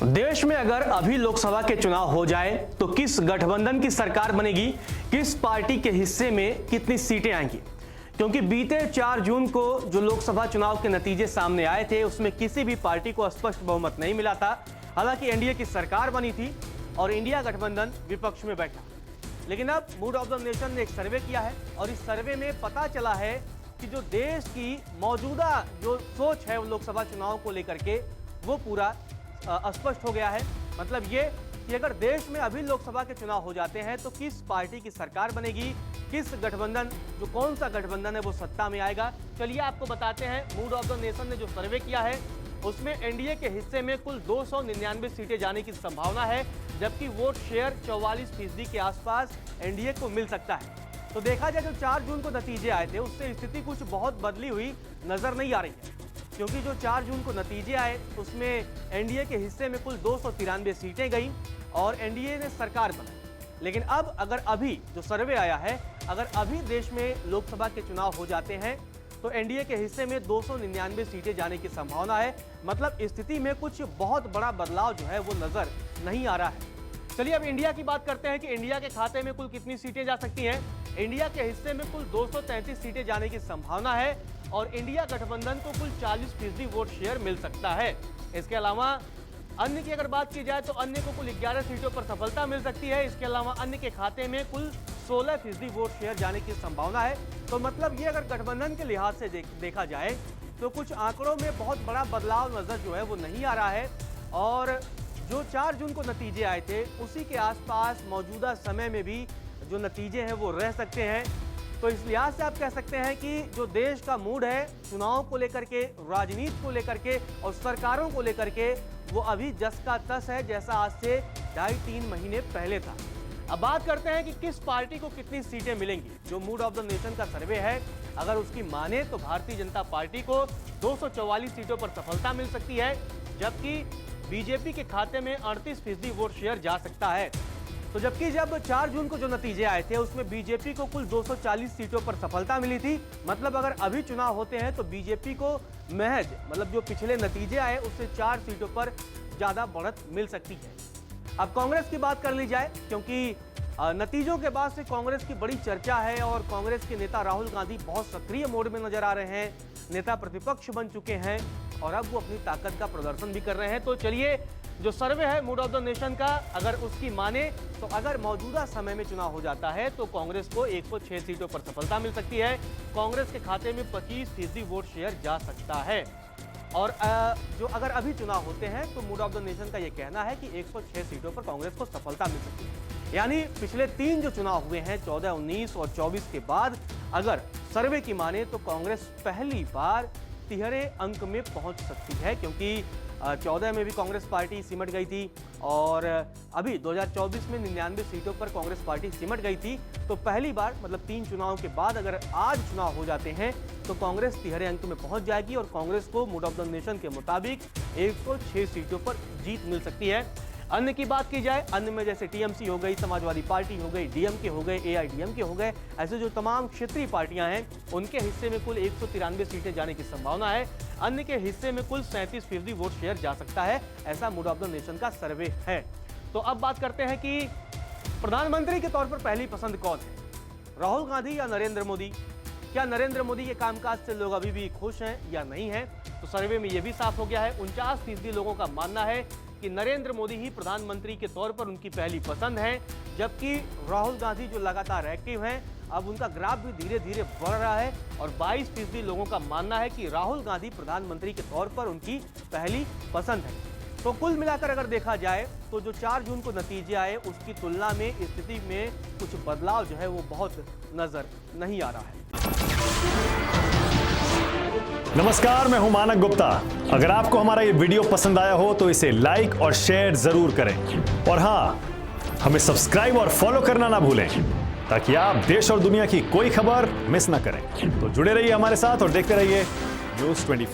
देश में अगर अभी लोकसभा के चुनाव हो जाए तो किस गठबंधन की सरकार बनेगी, किस पार्टी के हिस्से में कितनी सीटें आएंगी। क्योंकि बीते 4 जून को जो लोकसभा चुनाव के नतीजे सामने आए थे उसमें किसी भी पार्टी को स्पष्ट बहुमत नहीं मिला था। हालांकि एनडीए की सरकार बनी थी और इंडिया गठबंधन विपक्ष में बैठा। लेकिन अब मूड ऑफ द नेशन ने एक सर्वे किया है और इस सर्वे में पता चला है कि जो देश की मौजूदा जो सोच है लोकसभा चुनाव को लेकर के वो पूरा स्पष्ट हो गया है। मतलब ये कि अगर देश में अभी लोकसभा के चुनाव हो जाते हैं तो किस पार्टी की सरकार बनेगी, किस गठबंधन, जो कौन सा गठबंधन है वो सत्ता में आएगा। चलिए आपको बताते हैं, मूड ऑफ द नेशन ने जो सर्वे किया है उसमें एनडीए के हिस्से में कुल 299 सीटें जाने की संभावना है, जबकि वोट शेयर 44% के आसपास एनडीए को मिल सकता है। तो देखा जाए जो 4 जून को नतीजे आए थे उससे स्थिति कुछ बहुत बदली हुई नजर नहीं आ रही है, क्योंकि जो 4 जून को नतीजे आए उसमें एनडीए के हिस्से में कुल 293 सीटें गई और एनडीए ने सरकार बनाई। लेकिन अब अगर अभी जो सर्वे आया है, अगर अभी देश में लोकसभा के चुनाव हो जाते हैं तो एनडीए के हिस्से में 299 सीटें जाने की संभावना है। मतलब स्थिति में कुछ बहुत बड़ा बदलाव जो है वो नजर नहीं आ रहा है। चलिए अब इंडिया की बात करते हैं कि इंडिया के खाते में कुल कितनी सीटें जा सकती हैं। इंडिया के हिस्से में कुल 233 सीटें जाने की संभावना है और इंडिया गठबंधन को कुल 40% वोट शेयर मिल सकता है। इसके अलावा अन्य की अगर बात की जाए तो अन्य को कुल 11 सीटों पर सफलता मिल सकती है। इसके अलावा अन्य के खाते में कुल 16% वोट शेयर जाने की संभावना है। तो मतलब ये अगर गठबंधन के लिहाज से देखा जाए तो कुछ आंकड़ों में बहुत बड़ा बदलाव नजर जो है वो नहीं आ रहा है। और जो 4 जून को नतीजे आए थे उसी के आसपास मौजूदा समय में भी जो नतीजे हैं वो रह सकते हैं। तो इस लिहाज से आप कह सकते हैं कि जो देश का मूड है चुनाव को लेकर के, राजनीति को लेकर के और सरकारों को लेकर के, वो अभी जस का तस है जैसा आज से 2.5-3 महीने पहले था। अब बात करते हैं कि किस पार्टी को कितनी सीटें मिलेंगी। जो मूड ऑफ द नेशन का सर्वे है अगर उसकी माने तो भारतीय जनता पार्टी को 244 सीटों पर सफलता मिल सकती है, जबकि बीजेपी के खाते में 38% वोट शेयर जा सकता है। तो जबकि जब 4 जून को जो नतीजे आए थे उसमें बीजेपी को कुल 240 सीटों पर सफलता मिली थी। मतलब अगर अभी चुनाव होते हैं तो बीजेपी को महज मतलब जो पिछले नतीजे आए उससे 4 सीटों पर ज्यादा बढ़त मिल सकती है। अब कांग्रेस की बात कर ली जाए, क्योंकि नतीजों के बाद से कांग्रेस की बड़ी चर्चा है और कांग्रेस के नेता राहुल गांधी बहुत सक्रिय मोड में नजर आ रहे हैं, नेता प्रतिपक्ष बन चुके हैं और अब वो अपनी ताकत का प्रदर्शन भी कर रहे हैं। तो चलिए जो सर्वे है मूड ऑफ द नेशन का, अगर उसकी माने तो अगर मौजूदा समय में चुनाव हो जाता है तो कांग्रेस को 106 सीटों पर सफलता मिल सकती है। कांग्रेस के खाते में 25% वोट शेयर जा सकता है। और जो अगर अभी चुनाव होते हैं तो मूड ऑफ द नेशन का यह कहना है कि 106 सीटों पर कांग्रेस को सफलता मिल सकती है। यानी पिछले 3 जो चुनाव हुए हैं 14, 19 और 24 के बाद अगर सर्वे की माने तो कांग्रेस पहली बार तिहरे अंक में पहुंच सकती है, क्योंकि 14 में भी कांग्रेस पार्टी सिमट गई थी और अभी 2024 में 99 सीटों पर कांग्रेस पार्टी सिमट गई थी। तो पहली बार मतलब 3 चुनाव के बाद अगर आज चुनाव हो जाते हैं तो कांग्रेस तिहरे अंक में पहुंच जाएगी और कांग्रेस को मूड ऑफ द नेशन के मुताबिक 106 सीटों पर जीत मिल सकती है। अन्य की बात की जाए, अन्य में जैसे टीएमसी हो गई, समाजवादी पार्टी हो गई, डीएमके हो गए, एआईडीएमके हो गए, ऐसे जो तमाम क्षेत्रीय पार्टियां हैं उनके हिस्से में कुल 193 सीटें जाने की संभावना है। अन्य के हिस्से में कुल 37% वोट शेयर जा सकता है, ऐसा मूड ऑफ द नेशन का सर्वे है। तो अब बात करते हैं कि प्रधानमंत्री के तौर पर पहली पसंद कौन है, राहुल गांधी या नरेंद्र मोदी। क्या नरेंद्र मोदी के कामकाज से लोग अभी भी खुश हैं या नहीं हैं? तो सर्वे में यह भी साफ हो गया है। 49% लोगों का मानना है कि नरेंद्र मोदी ही प्रधानमंत्री के तौर पर उनकी पहली पसंद है, जबकि राहुल गांधी जो लगातार एक्टिव हैं अब उनका ग्राफ भी धीरे धीरे बढ़ रहा है और 22% लोगों का मानना है कि राहुल गांधी प्रधानमंत्री के तौर पर उनकी पहली पसंद है। तो कुल मिलाकर अगर देखा जाए तो जो 4 जून को नतीजे आए उसकी तुलना में स्थिति में कुछ बदलाव जो है वो बहुत नजर नहीं आ रहा है। नमस्कार, मैं हूं मानक गुप्ता। अगर आपको हमारा ये वीडियो पसंद आया हो तो इसे लाइक और शेयर जरूर करें और हां, हमें सब्सक्राइब और फॉलो करना ना भूलें ताकि आप देश और दुनिया की कोई खबर मिस ना करें। तो जुड़े रहिए हमारे साथ और देखते रहिए न्यूज़ 24।